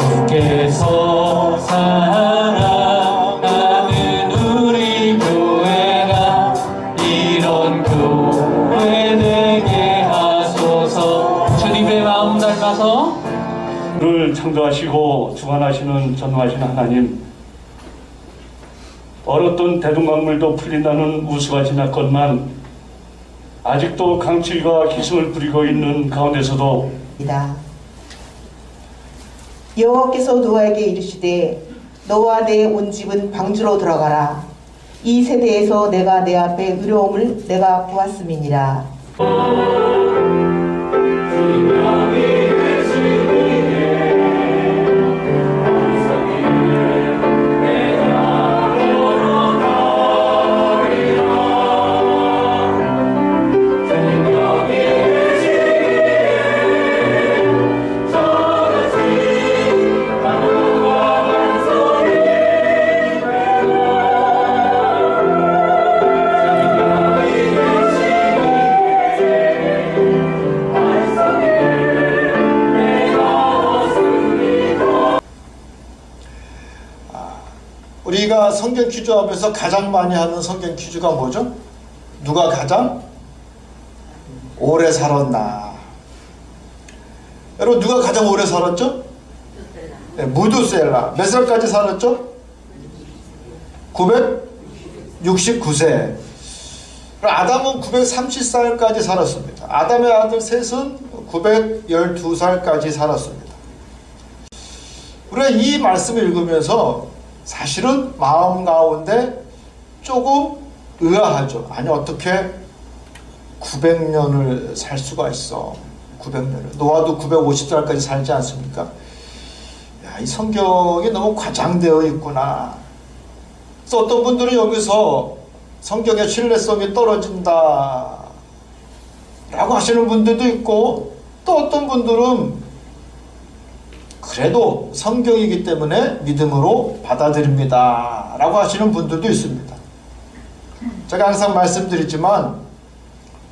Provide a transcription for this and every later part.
주께서 사랑하는 우리 교회가 이런 교회 되게 하소서. 주님의 마음 닮아서 를 창조하시고 주관하시는 전능하신 하나님, 얼었던 대동강물도 풀린다는 우수가 지났건만 아직도 강칠과 기승을 부리고 있는 가운데서도 여호와께서 노아에게 이르시되 너와 내 온 집은 방주로 들어가라. 이 세대에서 내가 내 앞에 의로움을 내가 보았음이니라. 우리가 성경 퀴즈하면서 가장 많이 하는 성경 퀴즈가 뭐죠? 누가 가장 오래 살았나? 여러분, 누가 가장 오래 살았죠? 네, 무두셀라. 몇 살까지 살았죠? 969세. 아담은 930살까지 살았습니다. 아담의 아들 셋은 912살까지 살았습니다. 우리가 이 말씀을 읽으면서 사실은 마음 가운데 조금 의아하죠. 아니, 어떻게 900년을 살 수가 있어? 900년을. 노아도 950살까지 살지 않습니까? 야, 이 성경이 너무 과장되어 있구나. 그래서 어떤 분들은 여기서 성경의 신뢰성이 떨어진다 라고 하시는 분들도 있고, 또 어떤 분들은 그래도 성경이기 때문에 믿음으로 받아들입니다 라고 하시는 분들도 있습니다. 제가 항상 말씀드리지만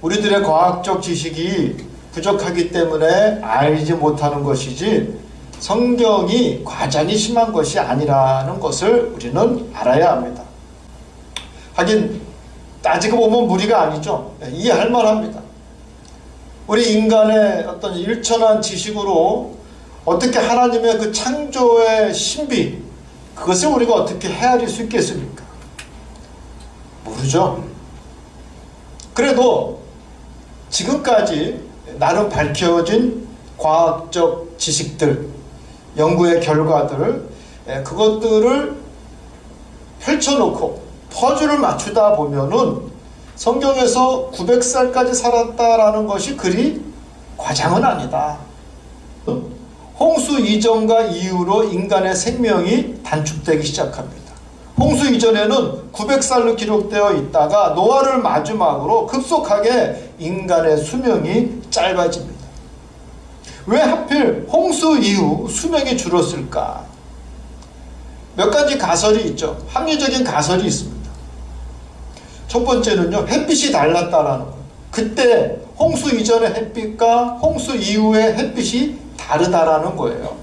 우리들의 과학적 지식이 부족하기 때문에 알지 못하는 것이지 성경이 과장이 심한 것이 아니라는 것을 우리는 알아야 합니다. 하긴 따지고 보면 무리가 아니죠. 이해할 만합니다. 우리 인간의 어떤 일천한 지식으로 어떻게 하나님의 그 창조의 신비, 그것을 우리가 어떻게 헤아릴 수 있겠습니까? 모르죠. 그래도 지금까지 나름 밝혀진 과학적 지식들, 연구의 결과들, 그것들을 펼쳐놓고 퍼즐을 맞추다 보면은 성경에서 900살까지 살았다라는 것이 그리 과장은 아니다. 홍수 이전과 이후로 인간의 생명이 단축되기 시작합니다. 홍수 이전에는 900살로 기록되어 있다가 노아를 마지막으로 급속하게 인간의 수명이 짧아집니다. 왜 하필 홍수 이후 수명이 줄었을까? 몇 가지 가설이 있죠. 합리적인 가설이 있습니다. 첫 번째는요, 햇빛이 달랐다라는 거예요. 그때 홍수 이전의 햇빛과 홍수 이후의 햇빛이 다르다라는 거예요.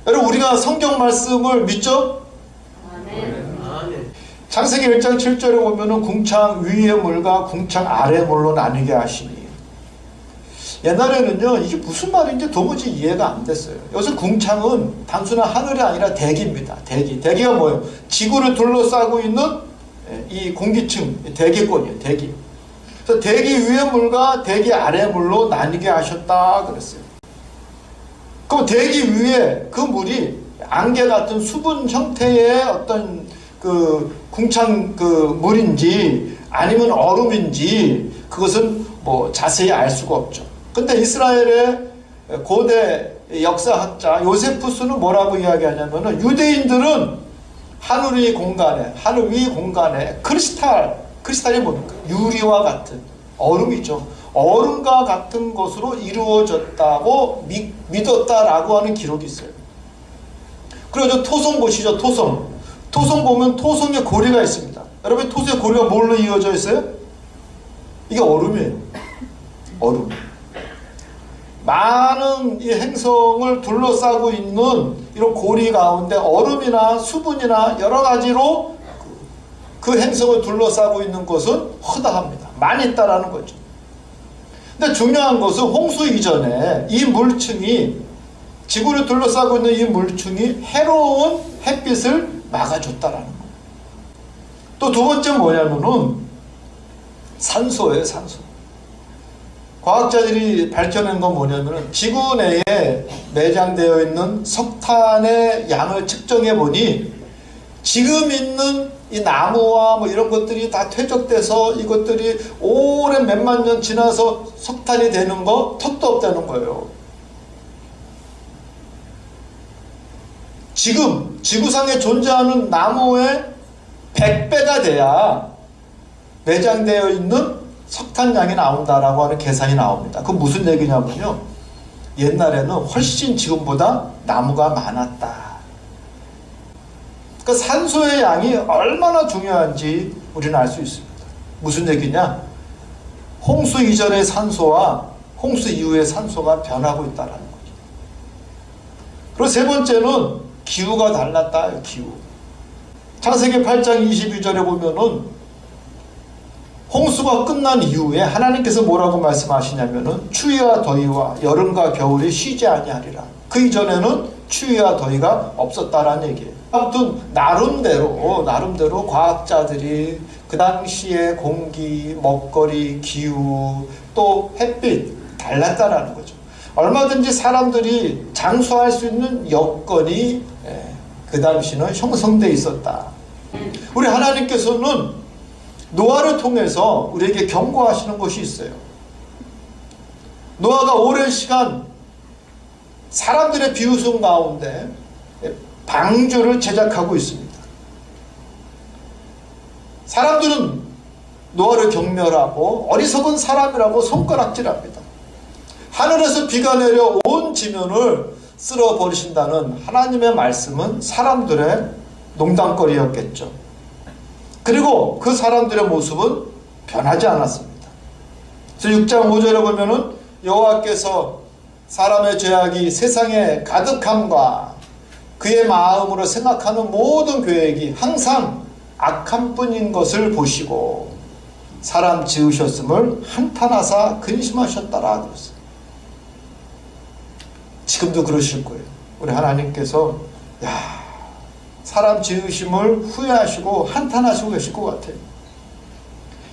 여러분, 우리가 성경 말씀을 믿죠? 창세기 1장 7절에 보면은 궁창 위의 물과 궁창 아래 물로 나뉘게 하시니. 옛날에는요, 이게 무슨 말인지 도무지 이해가 안 됐어요. 여기서 궁창은 단순한 하늘이 아니라 대기입니다. 대기가 뭐예요? 지구를 둘러싸고 있는 이 공기층, 대기권이에요. 대기. 그래서 대기 위의 물과 대기 아래 물로 나뉘게 하셨다 그랬어요. 그럼 대기 위에 그 물이 안개 같은 수분 형태의 어떤 그 궁창 그 물인지 아니면 얼음인지 그것은 뭐 자세히 알 수가 없죠. 근데 이스라엘의 고대 역사학자 요세푸스는 뭐라고 이야기하냐면은 유대인들은 하늘 위 공간에 크리스탈이 뭡니까? 유리와 같은 얼음이죠. 얼음과 같은 것으로 이루어졌다고 믿었다라고 하는 기록이 있어요. 그리고 토성 보시죠. 토성 보면 토성에 고리가 있습니다. 여러분, 토성의 고리가 뭘로 이어져 있어요? 이게 얼음이에요. 얼음. 많은 이 행성을 둘러싸고 있는 이런 고리 가운데 얼음이나 수분이나 여러 가지로 그 행성을 둘러싸고 있는 것은 허다합니다. 많이 있다라는 거죠. 근데 중요한 것은 홍수 이전에 이 물층이, 지구를 둘러싸고 있는 이 물층이 해로운 햇빛을 막아줬다라는 거예요. 또 두 번째 뭐냐면은 산소예요, 산소. 과학자들이 밝혀낸 건 뭐냐면은 지구 내에 매장되어 있는 석탄의 양을 측정해 보니 지금 있는 이 나무와 뭐 이런 것들이 다 퇴적돼서 이것들이 오랜 몇만 년 지나서 석탄이 되는 거 턱도 없다는 거예요. 지금 지구상에 존재하는 나무의 100배가 돼야 매장되어 있는 석탄량이 나온다라고 하는 계산이 나옵니다. 그 무슨 얘기냐면요, 옛날에는 훨씬 지금보다 나무가 많았다. 그러니까 산소의 양이 얼마나 중요한지 우리는 알 수 있습니다. 무슨 얘기냐? 홍수 이전의 산소와 홍수 이후의 산소가 변하고 있다는 거죠. 그리고 세 번째는 기후가 달랐다. 기후. 창세기 8장 22절에 보면은 홍수가 끝난 이후에 하나님께서 뭐라고 말씀하시냐면은 추위와 더위와 여름과 겨울이 쉬지 아니하리라. 그 이전에는 추위와 더위가 없었다라는 얘기예요. 아무튼 나름대로 과학자들이 그 당시의 공기, 먹거리, 기후, 또 햇빛 달랐다라는 거죠. 얼마든지 사람들이 장수할 수 있는 여건이 그 당시는 형성되어 있었다. 우리 하나님께서는 노아를 통해서 우리에게 경고하시는 것이 있어요. 노아가 오랜 시간 사람들의 비웃음 가운데 방주를 제작하고 있습니다. 사람들은 노아를 경멸하고 어리석은 사람이라고 손가락질합니다. 하늘에서 비가 내려 온 지면을 쓸어버리신다는 하나님의 말씀은 사람들의 농담거리였겠죠. 그리고 그 사람들의 모습은 변하지 않았습니다. 그래서 6장 5절에 보면은 여호와께서 사람의 죄악이 세상에 가득함과 그의 마음으로 생각하는 모든 계획이 항상 악한 뿐인 것을 보시고 사람 지으셨음을 한탄하사 근심하셨다라 그랬어요. 지금도 그러실 거예요. 우리 하나님께서 사람 지으심을 후회하시고 한탄하시고 계실 것 같아요.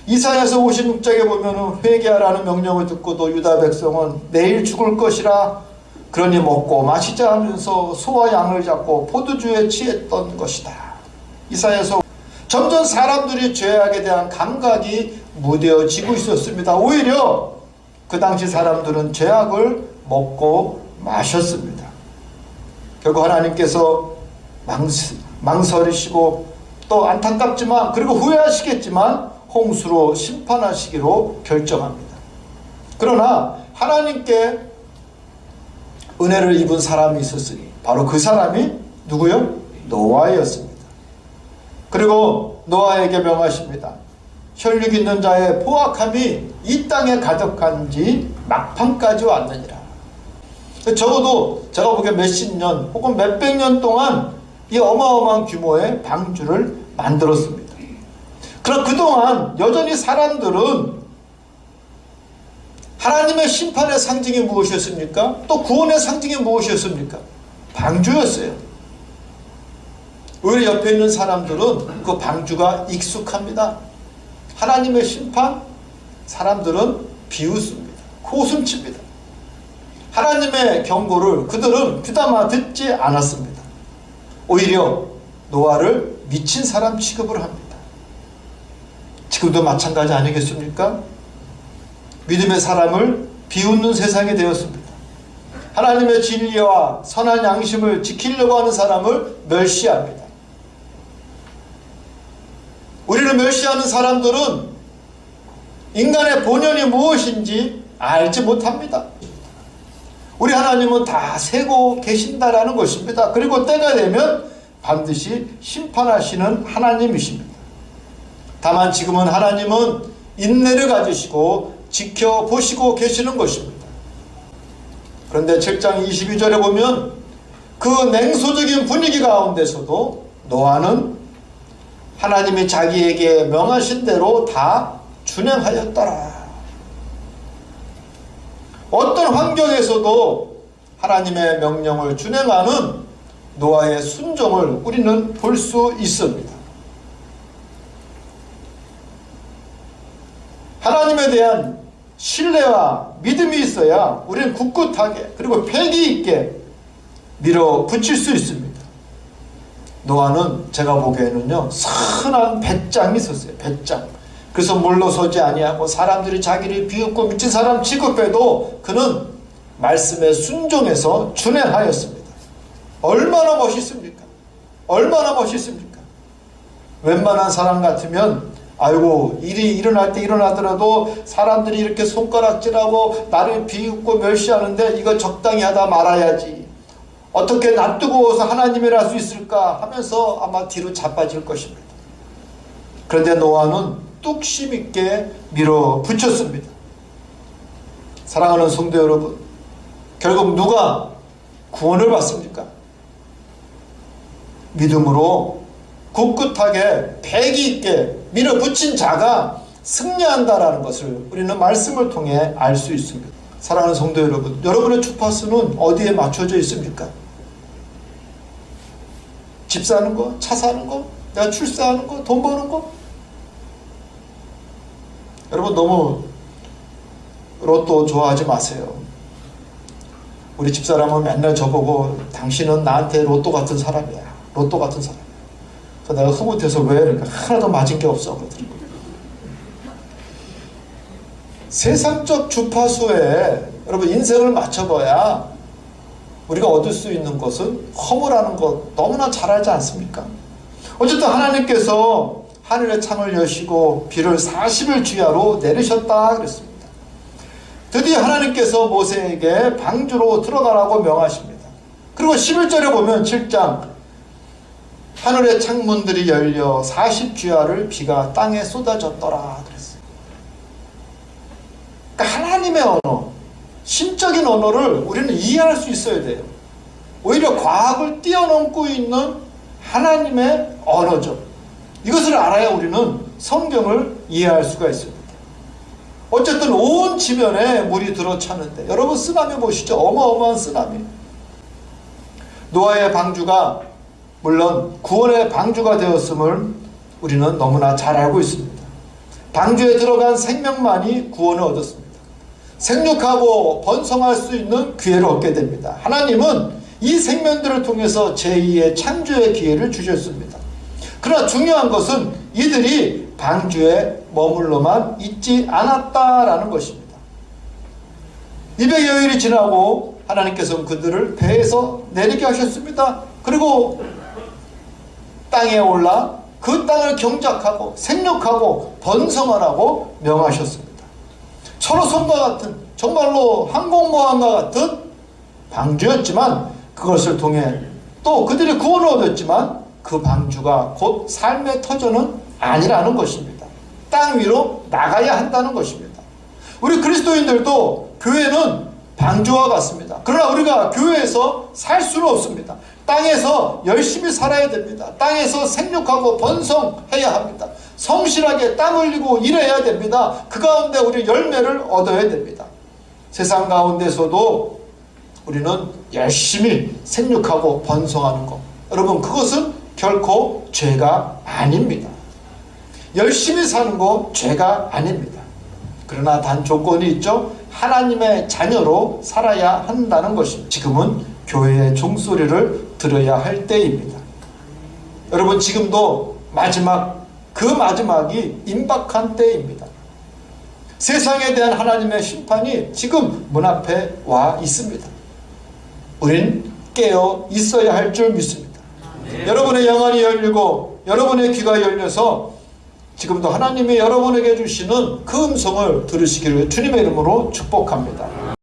이사야서 56장에 보면 회개하라는 명령을 듣고도 유다 백성은 내일 죽을 것이라 그러니 먹고 마시자 하면서 소와 양을 잡고 포도주에 취했던 것이다. 이사야서 점점 사람들이 죄악에 대한 감각이 무뎌지고 있었습니다. 오히려 그 당시 사람들은 죄악을 먹고 마셨습니다. 결국 하나님께서 망설이시고 또 안타깝지만 그리고 후회하시겠지만 홍수로 심판하시기로 결정합니다. 그러나 하나님께 은혜를 입은 사람이 있었으니 바로 그 사람이 누구요? 노아였습니다. 그리고 노아에게 명하십니다. 혈육 있는 자의 포악함이 이 땅에 가득한지 막판까지 왔느니라. 적어도 제가 보기에 몇십 년 혹은 몇백 년 동안 이 어마어마한 규모의 방주를 만들었습니다. 그럼 그동안 여전히 사람들은 하나님의 심판의 상징이 무엇이었습니까? 또 구원의 상징이 무엇이었습니까? 방주였어요. 오히려 옆에 있는 사람들은 그 방주가 익숙합니다. 하나님의 심판, 사람들은 비웃습니다. 고슴칩니다. 하나님의 경고를 그들은 귀담아 듣지 않았습니다. 오히려 노아를 미친 사람 취급을 합니다. 지금도 마찬가지 아니겠습니까? 믿음의 사람을 비웃는 세상이 되었습니다. 하나님의 진리와 선한 양심을 지키려고 하는 사람을 멸시합니다. 우리를 멸시하는 사람들은 인간의 본연이 무엇인지 알지 못합니다. 우리 하나님은 다 세고 계신다라는 것입니다. 그리고 때가 되면 반드시 심판하시는 하나님이십니다. 다만 지금은 하나님은 인내를 가지시고 지켜보시고 계시는 것입니다. 그런데 7장 22절에 보면 그 냉소적인 분위기 가운데서도 노아는 하나님이 자기에게 명하신 대로 다 준행하였더라. 어떤 환경에서도 하나님의 명령을 준행하는 노아의 순종을 우리는 볼 수 있습니다. 하나님에 대한 신뢰와 믿음이 있어야 우리는 굳굳하게 그리고 패기 있게 밀어붙일 수 있습니다. 노아는 제가 보기에는요 선한 배짱이 있었어요. 배짱. 그래서 물러서지 아니하고 사람들이 자기를 비웃고 미친 사람 취급해도 그는 말씀에 순종해서 준행하였습니다. 얼마나 멋있습니까? 얼마나 멋있습니까? 웬만한 사람 같으면 아이고 일이 일어날 때 일어나더라도 사람들이 이렇게 손가락질하고 나를 비웃고 멸시하는데 이거 적당히 하다 말아야지. 어떻게 놔두고서 하나님이라 할 수 있을까 하면서 아마 뒤로 자빠질 것입니다. 그런데 노아는 뚝심 있게 밀어붙였습니다. 사랑하는 성도 여러분, 결국 누가 구원을 받습니까? 믿음으로 굳굳하게 패기 있게 밀어붙인 자가 승리한다라는 것을 우리는 말씀을 통해 알 수 있습니다. 사랑하는 성도 여러분, 여러분의 주파수는 어디에 맞춰져 있습니까? 집 사는 거? 차 사는 거? 내가 출세하는 거? 돈 버는 거? 여러분 너무 로또 좋아하지 마세요. 우리 집사람은 맨날 저보고 당신은 나한테 로또 같은 사람이야. 로또 같은 사람. 그래서 내가 흐뭇해서 왜? 그러니까 하나도 맞은 게 없어. 그러더라고요. 세상적 주파수에 여러분 인생을 맞춰봐야 우리가 얻을 수 있는 것은 허무라는 것 너무나 잘 알지 않습니까? 어쨌든 하나님께서 하늘의 창을 여시고 비를 40일 주야로 내리셨다 그랬습니다. 드디어 하나님께서 모세에게 방주로 들어가라고 명하십니다. 그리고 11절에 보면 7장 하늘의 창문들이 열려 40주야를 비가 땅에 쏟아졌더라 그랬어요. 그러니까 하나님의 언어, 신적인 언어를 우리는 이해할 수 있어야 돼요. 오히려 과학을 뛰어넘고 있는 하나님의 언어죠. 이것을 알아야 우리는 성경을 이해할 수가 있습니다. 어쨌든 온 지면에 물이 들어차는데 여러분 쓰나미 보시죠. 어마어마한 쓰나미. 노아의 방주가 물론 구원의 방주가 되었음을 우리는 너무나 잘 알고 있습니다. 방주에 들어간 생명만이 구원을 얻었습니다. 생육하고 번성할 수 있는 기회를 얻게 됩니다. 하나님은 이 생명들을 통해서 제2의 창조의 기회를 주셨습니다. 그러나 중요한 것은 이들이 방주에 머물러만 있지 않았다라는 것입니다. 200여일이 지나고 하나님께서는 그들을 배에서 내리게 하셨습니다. 그리고 땅에 올라 그 땅을 경작하고 생육하고 번성하라고 명하셨습니다. 철호성과 같은 정말로 항공모함과 같은 방주였지만 그것을 통해 또 그들이 구원을 얻었지만 그 방주가 곧 삶의 터전은 아니라는 것입니다. 땅 위로 나가야 한다는 것입니다. 우리 그리스도인들도 교회는 방주와 같습니다. 그러나 우리가 교회에서 살 수는 없습니다. 땅에서 열심히 살아야 됩니다. 땅에서 생육하고 번성해야 합니다. 성실하게 땀 흘리고 일해야 됩니다. 그 가운데 우리 열매를 얻어야 됩니다. 세상 가운데서도 우리는 열심히 생육하고 번성하는 것, 여러분 그것은 결코 죄가 아닙니다. 열심히 사는 거 죄가 아닙니다. 그러나 단 조건이 있죠. 하나님의 자녀로 살아야 한다는 것입니다. 지금은 교회의 종소리를 들어야 할 때입니다. 여러분 지금도 그 마지막이 임박한 때입니다. 세상에 대한 하나님의 심판이 지금 문 앞에 와 있습니다. 우린 깨어 있어야 할 줄 믿습니다. 여러분의 영안이 열리고 여러분의 귀가 열려서 지금도 하나님이 여러분에게 주시는 그 음성을 들으시기를 주님의 이름으로 축복합니다.